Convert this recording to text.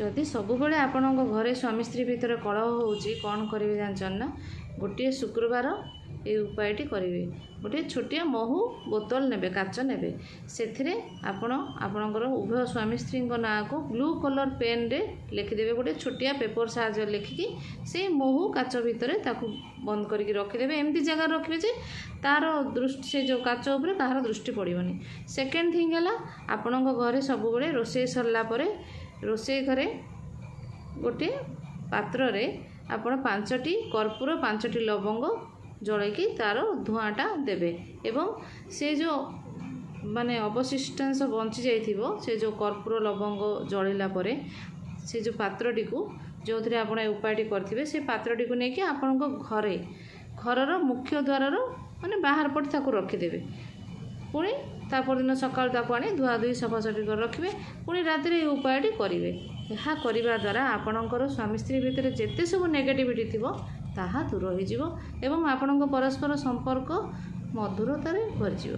जदि सबुबले आपण घरे स्वामी स्त्री भितर कलह होउची कौन करेंगे जानछन ना गोटे शुक्रवार ये उपायटी करेंगे। गोटे छोटिया महू बोतल नेबे काच नेबे से आपणकर उभय स्वामी स्त्री ना को ब्लू कलर पेन रे लिखिदेवे। गोटे छोटिया पेपर साहाଯ୍य लिखिकी से महू काच भितर ताकू बंद करके रखिदेवे। एमती जगह रखिए जे तार दृष्टि से जो काच उपरे कहार दृष्टि पड़ोनी। सेकेंड थिंग है आपण घरे सबुबले रोषे सरला परे रोषे घरे गोटे पात्र रे आपण 5टी कर्पूर 5टी लवंग जलैकी तार धुआँटा देवे एवं से जो माने अवशिष्टांश बंची जाइथिबो से जो कर्पूर लवंग जलिला परे से जो पात्रटी को जो थे आप उपायटी करेंगे से पात्रटी को लेकिन आपण घरे घर मुख्य द्वार माने बाहर पट ताकू रखिदेवे। पुणी तापरदिन सकाल ताकू आनी धुआ धुई सफासफी कर रखिए। पुणी रातिर ये उपायटी करेंगे। यह करने द्वारा आपणकर स्वामी स्त्री भितर जेते सब नेगेटिविटी थिबो ताहा दूर हो एवं आपण परस्पर संपर्क मधुरतार भरिजिवो।